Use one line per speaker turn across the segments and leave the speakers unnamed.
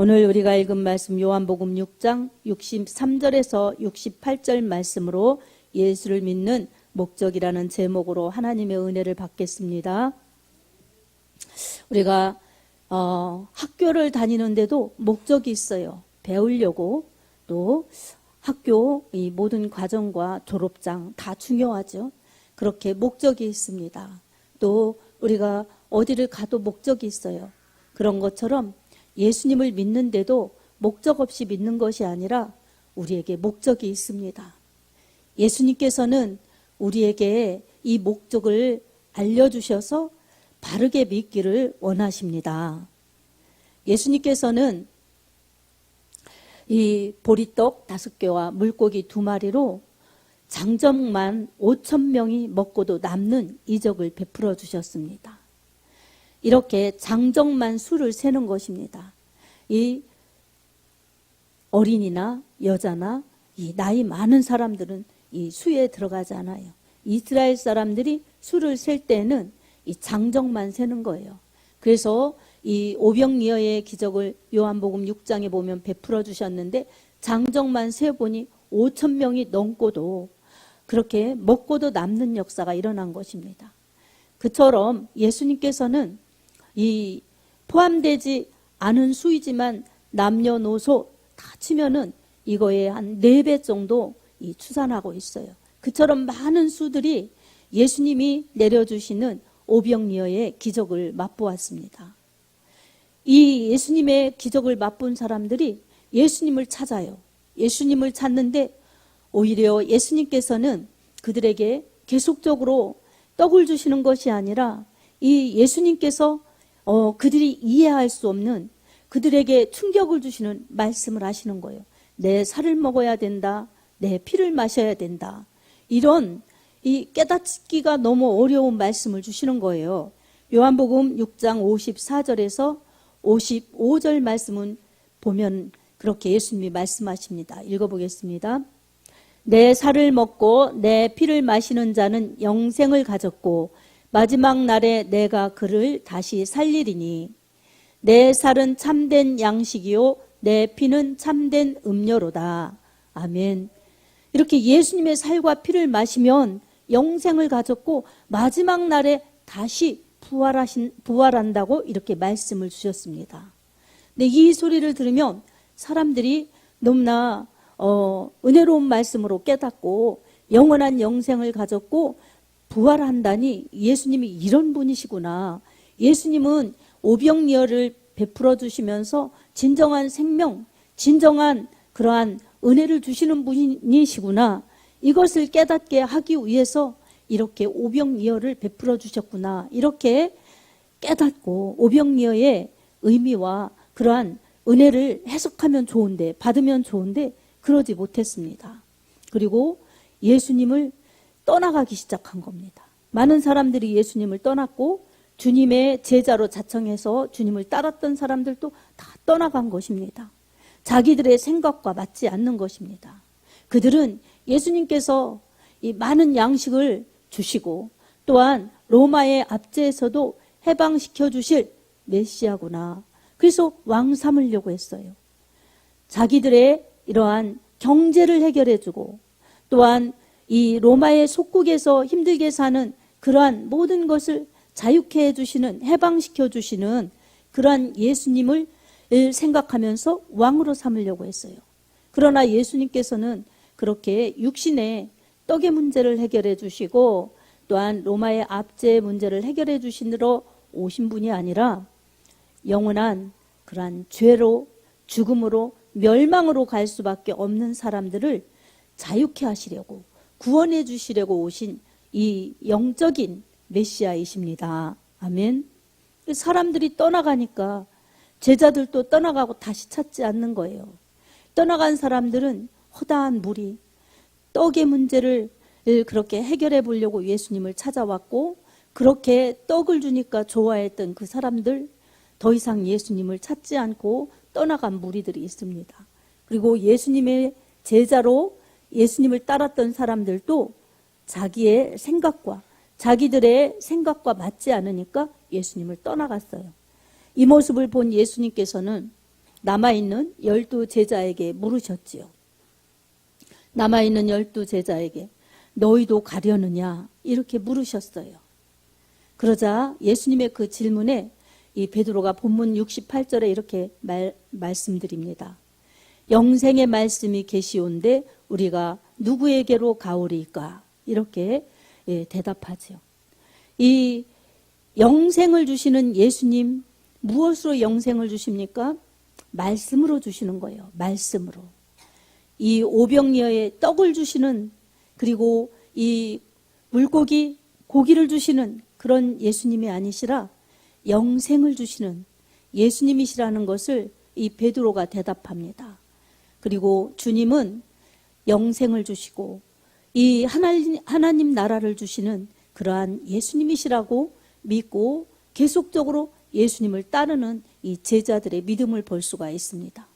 오늘 우리가 읽은 말씀 요한복음 6장 63절에서 68절 말씀으로 예수를 믿는 목적이라는 제목으로 하나님의 은혜를 받겠습니다. 우리가 학교를 다니는데도 목적이 있어요. 배우려고. 또 학교 이 모든 과정과 졸업장 다 중요하죠. 그렇게 목적이 있습니다. 또 우리가 어디를 가도 목적이 있어요. 그런 것처럼 예수님을 믿는데도 목적 없이 믿는 것이 아니라 우리에게 목적이 있습니다. 예수님께서는 우리에게 이 목적을 알려주셔서 바르게 믿기를 원하십니다. 예수님께서는 이 보리떡 5개와 물고기 2마리로 장정만 5,000명이 먹고도 남는 이적을 베풀어 주셨습니다. 이렇게 장정만 수를 세는 것입니다. 이 어린이나 여자나 이 나이 많은 사람들은 이 수에 들어가지 않아요. 이스라엘 사람들이 수를 셀 때는 이 장정만 세는 거예요. 그래서 이 오병이어의 기적을 요한복음 6장에 보면 베풀어 주셨는데 장정만 세보니 5,000명이 넘고도 그렇게 먹고도 남는 역사가 일어난 것입니다. 그처럼 예수님께서는 이 포함되지 않은 수이지만 남녀노소 다 치면은 이거에 한 4배 정도 이 추산하고 있어요. 그처럼 많은 수들이 예수님이 내려주시는 오병이어의 기적을 맛보았습니다. 이 예수님의 기적을 맛본 사람들이 예수님을 찾아요. 예수님을 찾는데 오히려 예수님께서는 그들에게 계속적으로 떡을 주시는 것이 아니라 이 예수님께서 그들이 이해할 수 없는 그들에게 충격을 주시는 말씀을 하시는 거예요. 내 살을 먹어야 된다. 내 피를 마셔야 된다. 이런 이 깨닫기가 너무 어려운 말씀을 주시는 거예요. 요한복음 6장 54절에서 55절 말씀은 보면 그렇게 예수님이 말씀하십니다. 읽어보겠습니다. 내 살을 먹고 내 피를 마시는 자는 영생을 가졌고 마지막 날에 내가 그를 다시 살리리니 내 살은 참된 양식이요 내 피는 참된 음료로다. 아멘. 이렇게 예수님의 살과 피를 마시면 영생을 가졌고 마지막 날에 다시 부활한다고 이렇게 말씀을 주셨습니다. 근데 이 소리를 들으면 사람들이 너무나 은혜로운 말씀으로 깨닫고 영원한 영생을 가졌고 부활한다니 예수님이 이런 분이시구나. 예수님은 오병이어를 베풀어 주시면서 진정한 생명, 진정한 그러한 은혜를 주시는 분이시구나. 이것을 깨닫게 하기 위해서 이렇게 오병이어를 베풀어 주셨구나. 이렇게 깨닫고 오병이어의 의미와 그러한 은혜를 해석하면 좋은데, 받으면 좋은데 그러지 못했습니다. 그리고 예수님을 떠나가기 시작한 겁니다. 많은 사람들이 예수님을 떠났고 주님의 제자로 자청해서 주님을 따랐던 사람들도 다 떠나간 것입니다. 자기들의 생각과 맞지 않는 것입니다. 그들은 예수님께서 이 많은 양식을 주시고 또한 로마의 압제에서도 해방시켜 주실 메시아구나. 그래서 왕 삼으려고 했어요. 자기들의 이러한 경제를 해결해 주고 또한 이 로마의 속국에서 힘들게 사는 그러한 모든 것을 자유케 해주시는, 해방시켜 주시는 그러한 예수님을 생각하면서 왕으로 삼으려고 했어요. 그러나 예수님께서는 그렇게 육신의 떡의 문제를 해결해 주시고 또한 로마의 압제의 문제를 해결해 주시러 오신 분이 아니라 영원한 그러한 죄로, 죽음으로, 멸망으로 갈 수밖에 없는 사람들을 자유케 하시려고, 구원해 주시려고 오신 이 영적인 메시아이십니다. 아멘. 사람들이 떠나가니까 제자들도 떠나가고 다시 찾지 않는 거예요. 떠나간 사람들은 허다한 무리, 떡의 문제를 그렇게 해결해 보려고 예수님을 찾아왔고 그렇게 떡을 주니까 좋아했던 그 사람들 더 이상 예수님을 찾지 않고 떠나간 무리들이 있습니다. 그리고 예수님의 제자로 예수님을 따랐던 사람들도 자기의 생각과 자기들의 생각과 맞지 않으니까 예수님을 떠나갔어요. 이 모습을 본 예수님께서는 남아있는 12 제자에게 물으셨지요. 남아있는 12 제자에게 너희도 가려느냐 이렇게 물으셨어요. 그러자 예수님의 그 질문에 이 베드로가 본문 68절에 이렇게 말씀드립니다. 영생의 말씀이 계시온데 우리가 누구에게로 가오리까? 이렇게 대답하죠. 이 영생을 주시는 예수님, 무엇으로 영생을 주십니까? 말씀으로 주시는 거예요. 말씀으로. 이 오병이어의 떡을 주시는, 그리고 이 물고기, 고기를 주시는 그런 예수님이 아니시라 영생을 주시는 예수님이시라는 것을 이 베드로가 대답합니다. 그리고 주님은 영생을 주시고 이 하나님 나라를 주시는 그러한 예수님이시라고 믿고 계속적으로 예수님을 따르는 이 제자들의 믿음을 볼 수가 있습니다.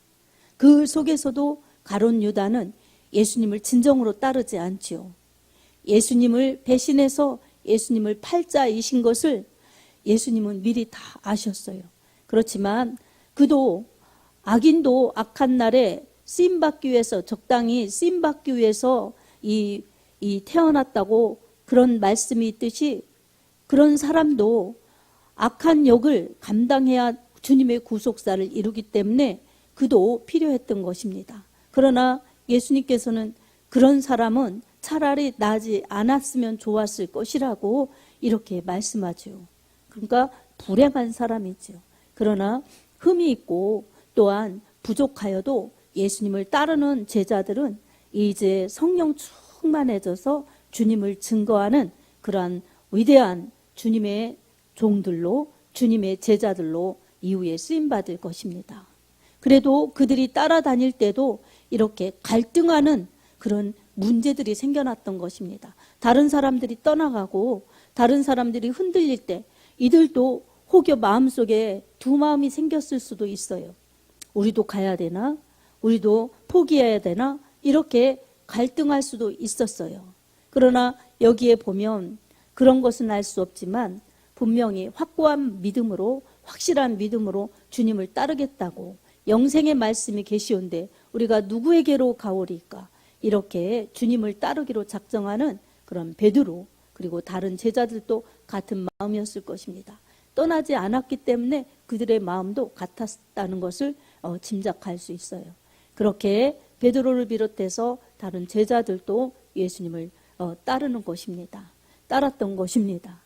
그 속에서도 가룟 유다는 예수님을 진정으로 따르지 않지요. 예수님을 배신해서 예수님을 팔자이신 것을 예수님은 미리 다 아셨어요. 그렇지만 그도 악인도 악한 날에 쓰임받기 위해서, 적당히 쓰임받기 위해서 이 태어났다고 그런 말씀이 있듯이 그런 사람도 악한 역을 감당해야 주님의 구속사를 이루기 때문에 그도 필요했던 것입니다. 그러나 예수님께서는 그런 사람은 차라리 나지 않았으면 좋았을 것이라고 이렇게 말씀하죠. 그러니까 불행한 사람이죠. 그러나 흠이 있고 또한 부족하여도 예수님을 따르는 제자들은 이제 성령 충만해져서 주님을 증거하는 그러한 위대한 주님의 종들로, 주님의 제자들로 이후에 쓰임받을 것입니다. 그래도 그들이 따라다닐 때도 이렇게 갈등하는 그런 문제들이 생겨났던 것입니다. 다른 사람들이 떠나가고 다른 사람들이 흔들릴 때 이들도 혹여 마음속에 두 마음이 생겼을 수도 있어요. 우리도 가야 되나? 우리도 포기해야 되나? 이렇게 갈등할 수도 있었어요. 그러나 여기에 보면 그런 것은 알 수 없지만 분명히 확고한 믿음으로, 확실한 믿음으로 주님을 따르겠다고, 영생의 말씀이 계시온데 우리가 누구에게로 가오리까? 이렇게 주님을 따르기로 작정하는 그런 베드로, 그리고 다른 제자들도 같은 마음이었을 것입니다. 떠나지 않았기 때문에 그들의 마음도 같았다는 것을 짐작할 수 있어요. 그렇게 베드로를 비롯해서 다른 제자들도 예수님을 따르는 것입니다. 따랐던 것입니다.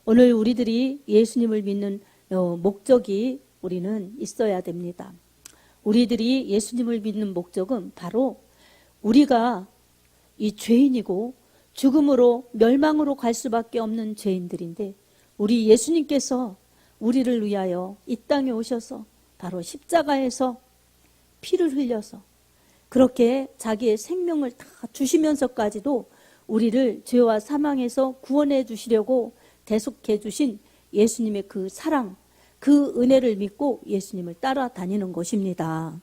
오늘 우리들이 예수님을 믿는 목적이 우리는 있어야 됩니다. 우리들이 예수님을 믿는 목적은 바로 우리가 이 죄인이고 죽음으로 멸망으로 갈 수밖에 없는 죄인들인데 우리 예수님께서 우리를 위하여 이 땅에 오셔서 바로 십자가에서 피를 흘려서 그렇게 자기의 생명을 다 주시면서까지도 우리를 죄와 사망에서 구원해 주시려고 대속해 주신 예수님의 그 사랑, 그 은혜를 믿고 예수님을 따라다니는 것입니다.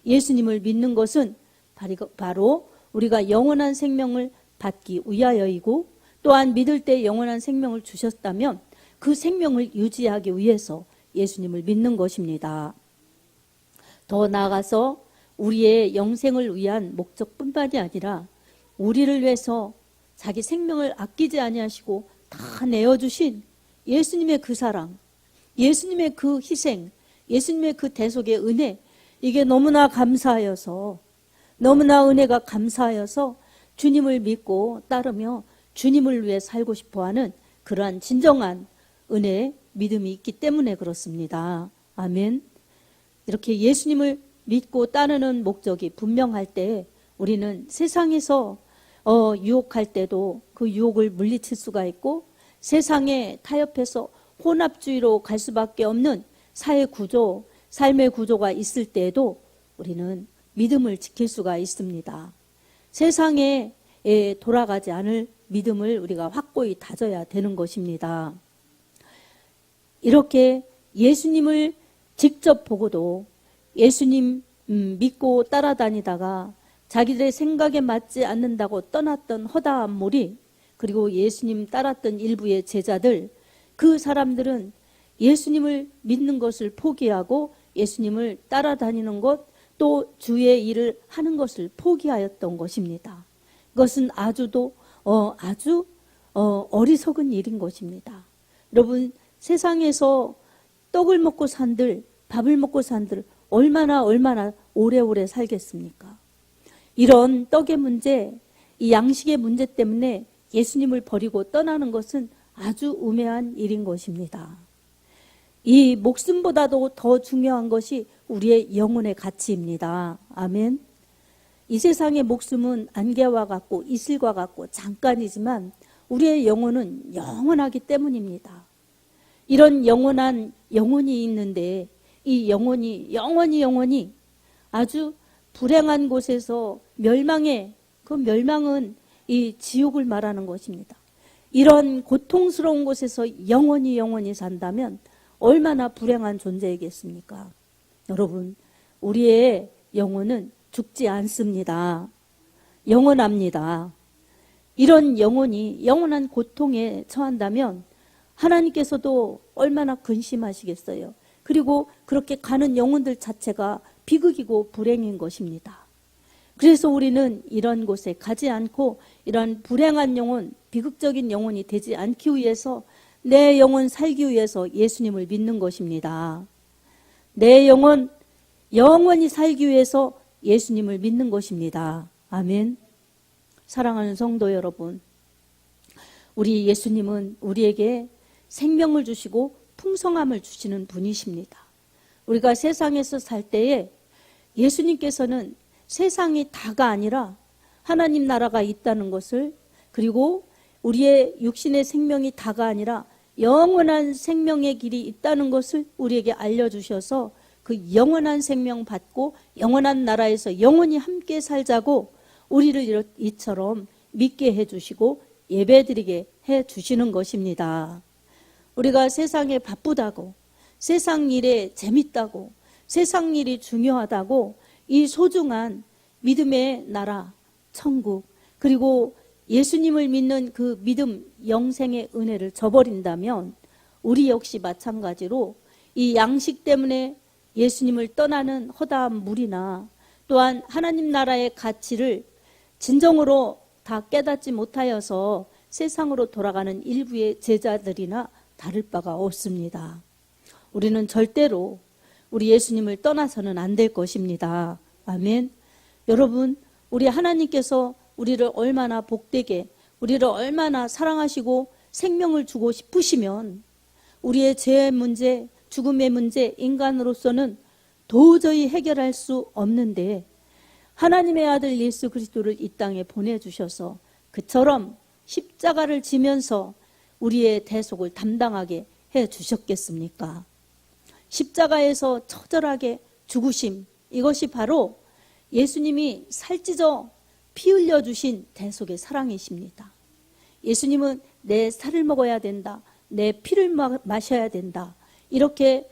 예수님을 믿는 것은 바로 우리가 영원한 생명을 받기 위하여이고 또한 믿을 때 영원한 생명을 주셨다면 그 생명을 유지하기 위해서 예수님을 믿는 것입니다. 더 나아가서 우리의 영생을 위한 목적뿐만이 아니라 우리를 위해서 자기 생명을 아끼지 아니하시고 다 내어주신 예수님의 그 사랑, 예수님의 그 희생, 예수님의 그 대속의 은혜, 이게 너무나 감사하여서, 너무나 은혜가 감사하여서 주님을 믿고 따르며 주님을 위해 살고 싶어하는 그러한 진정한 은혜, 믿음이 있기 때문에 그렇습니다. 아멘. 이렇게 예수님을 믿고 따르는 목적이 분명할 때 우리는 세상에서 유혹할 때도 그 유혹을 물리칠 수가 있고 세상에 타협해서 혼합주의로 갈 수밖에 없는 사회 구조, 삶의 구조가 있을 때에도 우리는 믿음을 지킬 수가 있습니다. 세상에 돌아가지 않을 믿음을 우리가 확고히 다져야 되는 것입니다. 이렇게 예수님을 직접 보고도 예수님 믿고 따라다니다가 자기들의 생각에 맞지 않는다고 떠났던 허다한 무리, 그리고 예수님 따랐던 일부의 제자들, 그 사람들은 예수님을 믿는 것을 포기하고 예수님을 따라다니는 것, 또 주의 일을 하는 것을 포기하였던 것입니다. 그것은 아주 어리석은 일인 것입니다. 여러분, 세상에서 떡을 먹고 산들, 밥을 먹고 산들 얼마나 오래오래 살겠습니까? 이런 떡의 문제, 이 양식의 문제 때문에 예수님을 버리고 떠나는 것은 아주 우매한 일인 것입니다. 이 목숨보다도 더 중요한 것이 우리의 영혼의 가치입니다. 아멘. 이 세상의 목숨은 안개와 같고 이슬과 같고 잠깐이지만 우리의 영혼은 영원하기 때문입니다. 이런 영원한 영혼이 있는데 이 영혼이 영원히 아주 불행한 곳에서 멸망해, 그 멸망은 이 지옥을 말하는 것입니다. 이런 고통스러운 곳에서 영원히 산다면 얼마나 불행한 존재이겠습니까? 여러분, 우리의 영혼은 죽지 않습니다. 영원합니다. 이런 영혼이 영원한 고통에 처한다면 하나님께서도 얼마나 근심하시겠어요. 그리고 그렇게 가는 영혼들 자체가 비극이고 불행인 것입니다. 그래서 우리는 이런 곳에 가지 않고 이런 불행한 영혼, 비극적인 영혼이 되지 않기 위해서 내 영혼 살기 위해서 예수님을 믿는 것입니다. 내 영혼 영원히 살기 위해서 예수님을 믿는 것입니다. 아멘. 사랑하는 성도 여러분, 우리 예수님은 우리에게 생명을 주시고 풍성함을 주시는 분이십니다. 우리가 세상에서 살 때에 예수님께서는 세상이 다가 아니라 하나님 나라가 있다는 것을, 그리고 우리의 육신의 생명이 다가 아니라 영원한 생명의 길이 있다는 것을 우리에게 알려주셔서 그 영원한 생명 받고 영원한 나라에서 영원히 함께 살자고 우리를 이처럼 믿게 해주시고 예배드리게 해주시는 것입니다. 우리가 세상에 바쁘다고, 세상 일에 재밌다고, 세상 일이 중요하다고 이 소중한 믿음의 나라, 천국, 그리고 예수님을 믿는 그 믿음, 영생의 은혜를 저버린다면 우리 역시 마찬가지로 이 양식 때문에 예수님을 떠나는 허다한 무리나 또한 하나님 나라의 가치를 진정으로 다 깨닫지 못하여서 세상으로 돌아가는 일부의 제자들이나 다를 바가 없습니다. 우리는 절대로 우리 예수님을 떠나서는 안 될 것입니다. 아멘. 여러분, 우리 하나님께서 우리를 얼마나 복되게, 우리를 얼마나 사랑하시고 생명을 주고 싶으시면 우리의 죄의 문제, 죽음의 문제, 인간으로서는 도저히 해결할 수 없는데 하나님의 아들 예수 그리스도를 이 땅에 보내주셔서 그처럼 십자가를 지면서 우리의 대속을 담당하게 해주셨겠습니까? 십자가에서 처절하게 죽으심, 이것이 바로 예수님이 살찌져 피 흘려주신 대속의 사랑이십니다. 예수님은 내 살을 먹어야 된다, 내 피를 마셔야 된다, 이렇게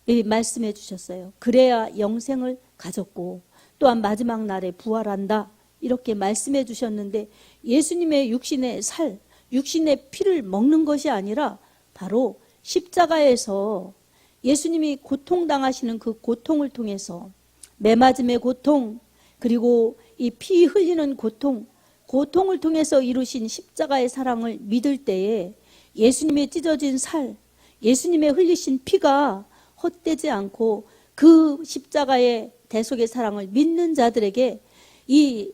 말씀해 주셨어요. 그래야 영생을 가졌고 또한 마지막 날에 부활한다, 이렇게 말씀해 주셨는데 예수님의 육신의 살, 육신의 피를 먹는 것이 아니라 바로 십자가에서 예수님이 고통당하시는 그 고통을 통해서 매맞음의 고통, 그리고 이 피 흘리는 고통을 통해서 이루신 십자가의 사랑을 믿을 때에 예수님의 찢어진 살, 예수님의 흘리신 피가 헛되지 않고 그 십자가의 대속의 사랑을 믿는 자들에게 이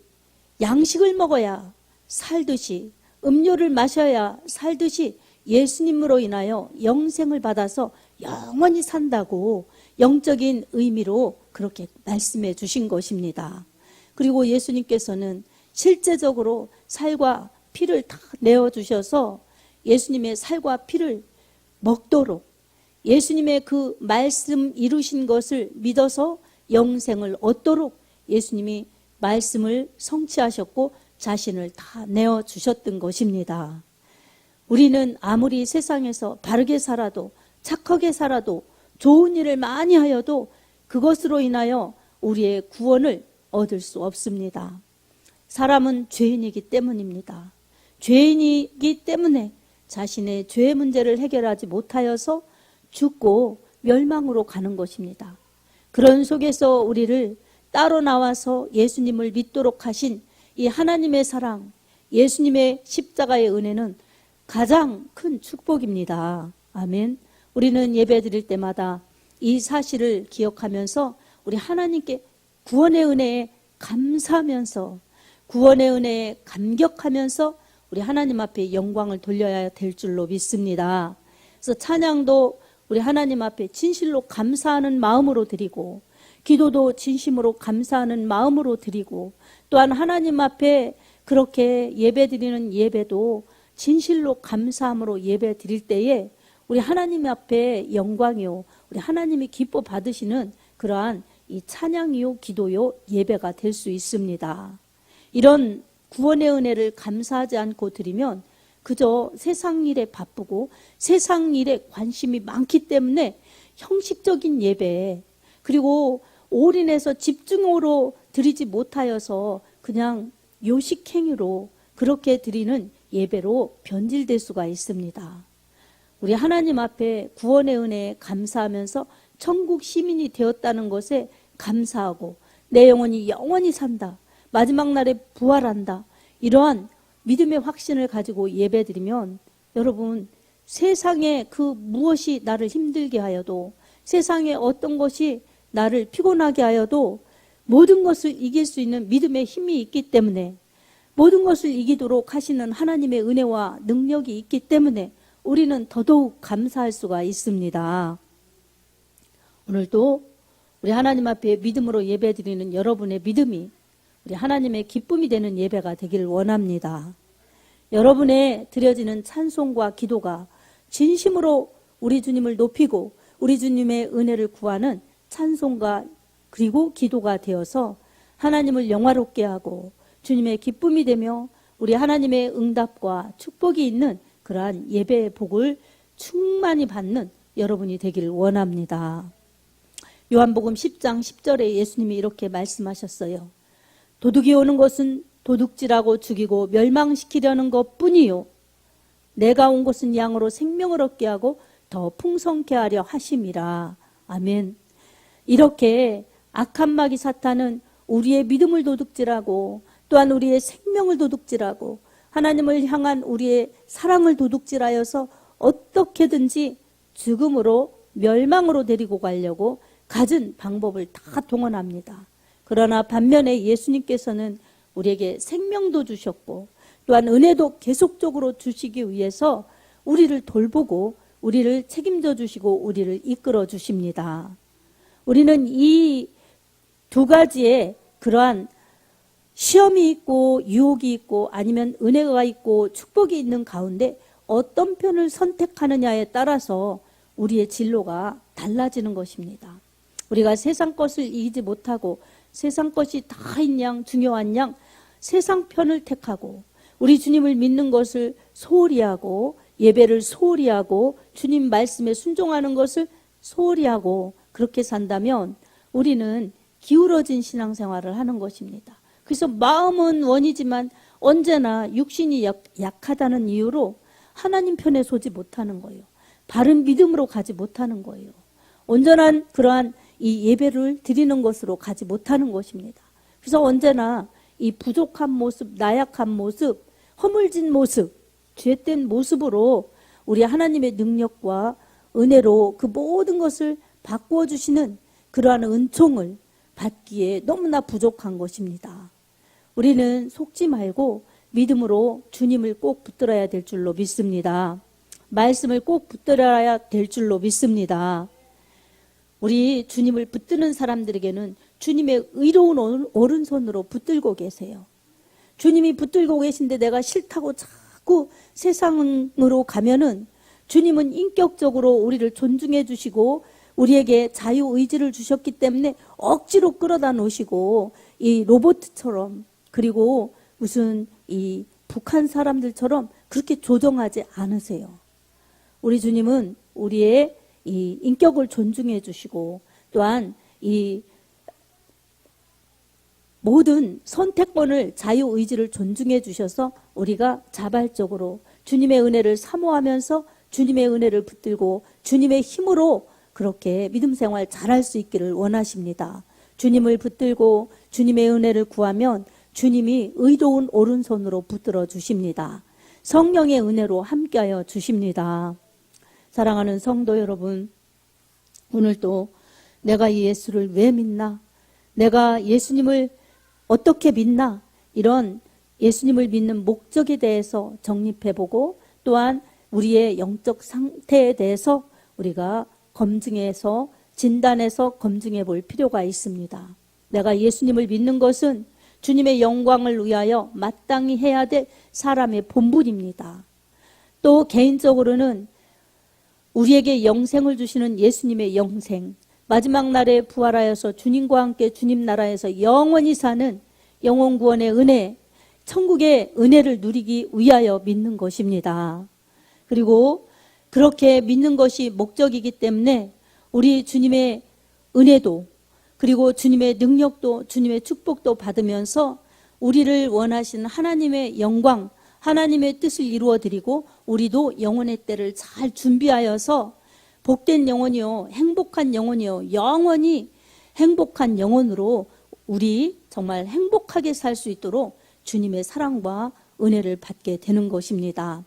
양식을 먹어야 살듯이, 음료를 마셔야 살듯이 예수님으로 인하여 영생을 받아서 영원히 산다고 영적인 의미로 그렇게 말씀해 주신 것입니다. 그리고 예수님께서는 실제적으로 살과 피를 다 내어주셔서 예수님의 살과 피를 먹도록, 예수님의 그 말씀 이루신 것을 믿어서 영생을 얻도록 예수님이 말씀을 성취하셨고 자신을 다 내어주셨던 것입니다. 우리는 아무리 세상에서 바르게 살아도, 착하게 살아도, 좋은 일을 많이 하여도 그것으로 인하여 우리의 구원을 얻을 수 없습니다. 사람은 죄인이기 때문입니다. 죄인이기 때문에 자신의 죄 문제를 해결하지 못하여서 죽고 멸망으로 가는 것입니다. 그런 속에서 우리를 따로 나와서 예수님을 믿도록 하신 이 하나님의 사랑, 예수님의 십자가의 은혜는 가장 큰 축복입니다. 아멘. 우리는 예배 드릴 때마다 이 사실을 기억하면서 우리 하나님께 구원의 은혜에 감사하면서, 구원의 은혜에 감격하면서 우리 하나님 앞에 영광을 돌려야 될 줄로 믿습니다. 그래서 찬양도 우리 하나님 앞에 진실로 감사하는 마음으로 드리고, 기도도 진심으로 감사하는 마음으로 드리고, 또한 하나님 앞에 그렇게 예배 드리는 예배도 진실로 감사함으로 예배 드릴 때에 우리 하나님 앞에 영광이요, 우리 하나님이 기뻐 받으시는 그러한 이 찬양이요, 기도요, 예배가 될 수 있습니다. 이런 구원의 은혜를 감사하지 않고 드리면 그저 세상 일에 바쁘고 세상 일에 관심이 많기 때문에 형식적인 예배, 그리고 올인해서 집중으로 드리지 못하여서 그냥 요식행위로 그렇게 드리는 예배로 변질될 수가 있습니다. 우리 하나님 앞에 구원의 은혜에 감사하면서 천국 시민이 되었다는 것에 감사하고, 내 영혼이 영원히 산다, 마지막 날에 부활한다, 이러한 믿음의 확신을 가지고 예배드리면 여러분, 세상에 그 무엇이 나를 힘들게 하여도, 세상에 어떤 것이 나를 피곤하게 하여도 모든 것을 이길 수 있는 믿음의 힘이 있기 때문에, 모든 것을 이기도록 하시는 하나님의 은혜와 능력이 있기 때문에 우리는 더더욱 감사할 수가 있습니다. 오늘도 우리 하나님 앞에 믿음으로 예배드리는 여러분의 믿음이 우리 하나님의 기쁨이 되는 예배가 되기를 원합니다. 여러분의 드려지는 찬송과 기도가 진심으로 우리 주님을 높이고 우리 주님의 은혜를 구하는 찬송가 그리고 기도가 되어서 하나님을 영화롭게 하고 주님의 기쁨이 되며 우리 하나님의 응답과 축복이 있는 그러한 예배의 복을 충만히 받는 여러분이 되기를 원합니다. 요한복음 10장 10절에 예수님이 이렇게 말씀하셨어요. 도둑이 오는 것은 도둑질하고 죽이고 멸망시키려는 것뿐이요, 내가 온 것은 양으로 생명을 얻게 하고 더 풍성케 하려 하심이라. 아멘. 이렇게 악한 마귀 사탄은 우리의 믿음을 도둑질하고 또한 우리의 생명을 도둑질하고 하나님을 향한 우리의 사랑을 도둑질하여서 어떻게든지 죽음으로, 멸망으로 데리고 가려고 갖은 방법을 다 동원합니다. 그러나 반면에 예수님께서는 우리에게 생명도 주셨고 또한 은혜도 계속적으로 주시기 위해서 우리를 돌보고 우리를 책임져 주시고 우리를 이끌어 주십니다. 우리는 이 두 가지의 그러한 시험이 있고 유혹이 있고 아니면 은혜가 있고 축복이 있는 가운데 어떤 편을 선택하느냐에 따라서 우리의 진로가 달라지는 것입니다. 우리가 세상 것을 이기지 못하고 세상 것이 다인 양, 중요한 양 세상 편을 택하고 우리 주님을 믿는 것을 소홀히 하고 예배를 소홀히 하고 주님 말씀에 순종하는 것을 소홀히 하고 그렇게 산다면 우리는 기울어진 신앙생활을 하는 것입니다. 그래서 마음은 원이지만 언제나 육신이 약하다는 이유로 하나님 편에 서지 못하는 거예요. 바른 믿음으로 가지 못하는 거예요. 온전한 그러한 이 예배를 드리는 것으로 가지 못하는 것입니다. 그래서 언제나 이 부족한 모습, 나약한 모습, 허물진 모습, 죄된 모습으로 우리 하나님의 능력과 은혜로 그 모든 것을 바꾸어 주시는 그러한 은총을 받기에 너무나 부족한 것입니다. 우리는 속지 말고 믿음으로 주님을 꼭 붙들어야 될 줄로 믿습니다. 말씀을 꼭 붙들어야 될 줄로 믿습니다. 우리 주님을 붙드는 사람들에게는 주님의 의로운 오른손으로 붙들고 계세요. 주님이 붙들고 계신데 내가 싫다고 자꾸 세상으로 가면은 주님은 인격적으로 우리를 존중해 주시고 우리에게 자유의지를 주셨기 때문에 억지로 끌어다 놓으시고 이 로봇처럼 그리고 무슨 이 북한 사람들처럼 그렇게 조정하지 않으세요. 우리 주님은 우리의 이 인격을 존중해 주시고 또한 이 모든 선택권을 자유의지를 존중해 주셔서 우리가 자발적으로 주님의 은혜를 사모하면서 주님의 은혜를 붙들고 주님의 힘으로 그렇게 믿음 생활 잘할 수 있기를 원하십니다. 주님을 붙들고 주님의 은혜를 구하면 주님이 의로운 오른손으로 붙들어 주십니다. 성령의 은혜로 함께하여 주십니다. 사랑하는 성도 여러분, 오늘도 내가 이 예수를 왜 믿나? 내가 예수님을 어떻게 믿나? 이런 예수님을 믿는 목적에 대해서 정립해보고 또한 우리의 영적 상태에 대해서 우리가 검증해서 진단해서 검증해 볼 필요가 있습니다. 내가 예수님을 믿는 것은 주님의 영광을 위하여 마땅히 해야 될 사람의 본분입니다. 또 개인적으로는 우리에게 영생을 주시는 예수님의 영생, 마지막 날에 부활하여서 주님과 함께 주님 나라에서 영원히 사는 영원 구원의 은혜, 천국의 은혜를 누리기 위하여 믿는 것입니다. 그리고 그렇게 믿는 것이 목적이기 때문에 우리 주님의 은혜도 그리고 주님의 능력도 주님의 축복도 받으면서 우리를 원하시는 하나님의 영광, 하나님의 뜻을 이루어드리고 우리도 영혼의 때를 잘 준비하여서 복된 영혼이요, 행복한 영혼이요, 영원히 행복한 영혼으로 우리 정말 행복하게 살 수 있도록 주님의 사랑과 은혜를 받게 되는 것입니다.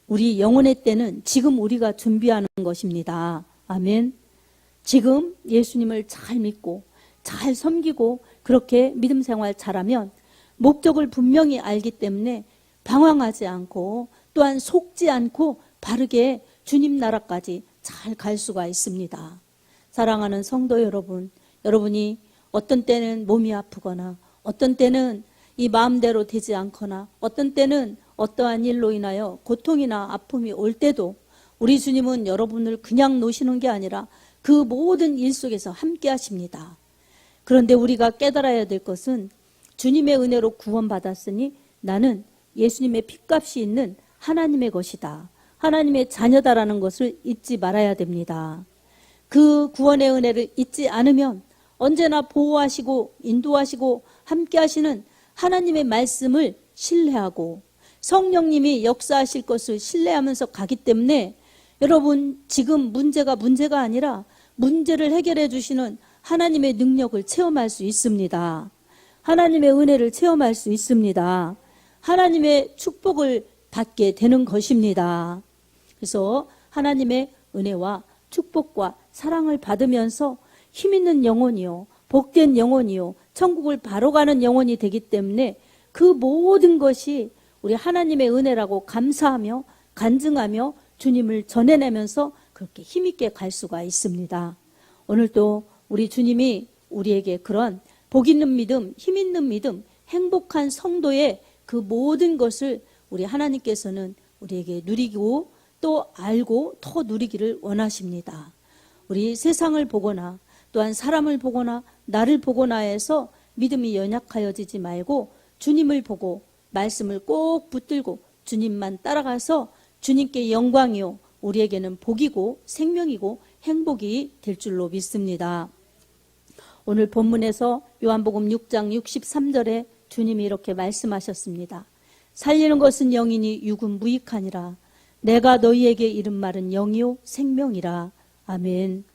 우리 영혼의 때는 지금 우리가 준비하는 것입니다. 아멘. 지금 예수님을 잘 믿고 잘 섬기고 그렇게 믿음 생활 잘하면 목적을 분명히 알기 때문에 방황하지 않고 또한 속지 않고 바르게 주님 나라까지 잘 갈 수가 있습니다. 사랑하는 성도 여러분, 여러분이 어떤 때는 몸이 아프거나 어떤 때는 이 마음대로 되지 않거나 어떤 때는 어떠한 일로 인하여 고통이나 아픔이 올 때도 우리 주님은 여러분을 그냥 놓으시는 게 아니라 그 모든 일 속에서 함께 하십니다. 그런데 우리가 깨달아야 될 것은 주님의 은혜로 구원받았으니 나는 예수님의 핏값이 있는 하나님의 것이다. 하나님의 자녀다라는 것을 잊지 말아야 됩니다. 그 구원의 은혜를 잊지 않으면 언제나 보호하시고 인도하시고 함께 하시는 하나님의 말씀을 신뢰하고 성령님이 역사하실 것을 신뢰하면서 가기 때문에 여러분 지금 문제가 아니라 문제를 해결해 주시는 하나님의 능력을 체험할 수 있습니다. 하나님의 은혜를 체험할 수 있습니다. 하나님의 축복을 받게 되는 것입니다. 그래서 하나님의 은혜와 축복과 사랑을 받으면서 힘있는 영혼이요, 복된 영혼이요, 천국을 바로 가는 영혼이 되기 때문에 그 모든 것이 우리 하나님의 은혜라고 감사하며 간증하며 주님을 전해내면서 그렇게 힘있게 갈 수가 있습니다. 오늘도 우리 주님이 우리에게 그런 복 있는 믿음, 힘 있는 믿음, 행복한 성도의 그 모든 것을 우리 하나님께서는 우리에게 누리고 또 알고 더 누리기를 원하십니다. 우리 세상을 보거나 또한 사람을 보거나 나를 보거나 해서 믿음이 연약하여지지 말고 주님을 보고 말씀을 꼭 붙들고 주님만 따라가서 주님께 영광이요 우리에게는 복이고 생명이고 행복이 될 줄로 믿습니다. 오늘 본문에서 요한복음 6장 63절에 주님이 이렇게 말씀하셨습니다. 살리는 것은 영이니 육은 무익하니라. 내가 너희에게 이른 말은 영이요 생명이라. 아멘.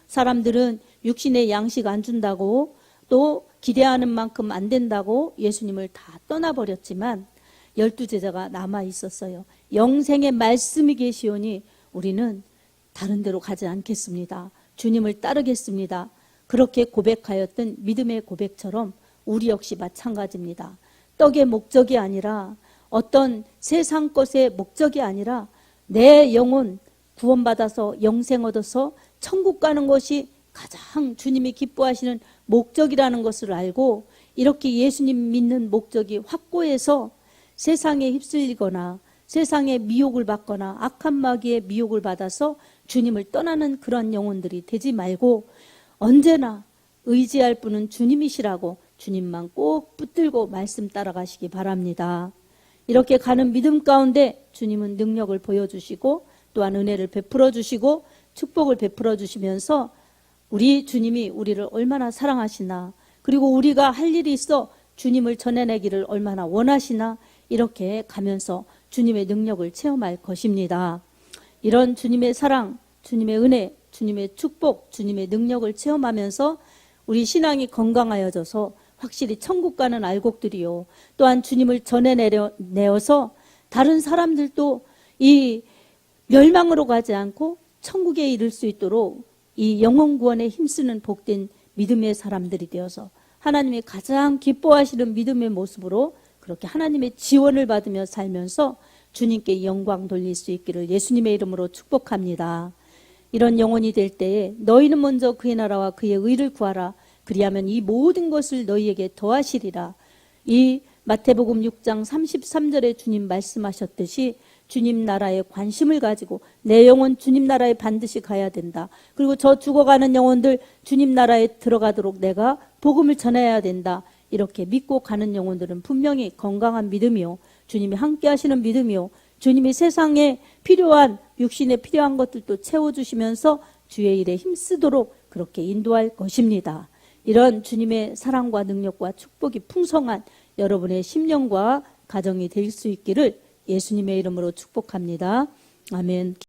사람들은 육신의 양식 안 준다고 또 기대하는 만큼 안 된다고 예수님을 다 떠나버렸지만 12제자가 남아 있었어요. 영생의 말씀이 계시오니 우리는 다른 데로 가지 않겠습니다. 주님을 따르겠습니다. 그렇게 고백하였던 믿음의 고백처럼 우리 역시 마찬가지입니다. 떡의 목적이 아니라 어떤 세상 것의 목적이 아니라 내 영혼 구원받아서 영생 얻어서 천국 가는 것이 가장 주님이 기뻐하시는 목적이라는 것을 알고 이렇게 예수님 믿는 목적이 확고해서 세상에 휩쓸리거나 세상의 미혹을 받거나 악한 마귀의 미혹을 받아서 주님을 떠나는 그런 영혼들이 되지 말고 언제나 의지할 분은 주님이시라고 주님만 꼭 붙들고 말씀 따라가시기 바랍니다. 이렇게 가는 믿음 가운데 주님은 능력을 보여주시고 또한 은혜를 베풀어 주시고 축복을 베풀어 주시면서 우리 주님이 우리를 얼마나 사랑하시나 그리고 우리가 할 일이 있어 주님을 전해내기를 얼마나 원하시나 이렇게 가면서 주님의 능력을 체험할 것입니다. 이런 주님의 사랑, 주님의 은혜, 주님의 축복, 주님의 능력을 체험하면서 우리 신앙이 건강하여져서 확실히 천국 가는 알곡들이요. 또한 주님을 전해내어서 다른 사람들도 이 멸망으로 가지 않고 천국에 이를 수 있도록 이 영혼 구원에 힘쓰는 복된 믿음의 사람들이 되어서 하나님이 가장 기뻐하시는 믿음의 모습으로 그렇게 하나님의 지원을 받으며 살면서 주님께 영광 돌릴 수 있기를 예수님의 이름으로 축복합니다. 이런 영혼이 될 때에 너희는 먼저 그의 나라와 그의 의를 구하라. 그리하면 이 모든 것을 너희에게 더하시리라. 이 마태복음 6장 33절에 주님 말씀하셨듯이 주님 나라에 관심을 가지고 내 영혼 주님 나라에 반드시 가야 된다. 그리고 저 죽어가는 영혼들 주님 나라에 들어가도록 내가 복음을 전해야 된다. 이렇게 믿고 가는 영혼들은 분명히 건강한 믿음이요, 주님이 함께 하시는 믿음이요, 주님이 세상에 필요한, 육신에 필요한 것들도 채워주시면서 주의 일에 힘쓰도록 그렇게 인도할 것입니다. 이런 주님의 사랑과 능력과 축복이 풍성한 여러분의 심령과 가정이 될 수 있기를 예수님의 이름으로 축복합니다. 아멘.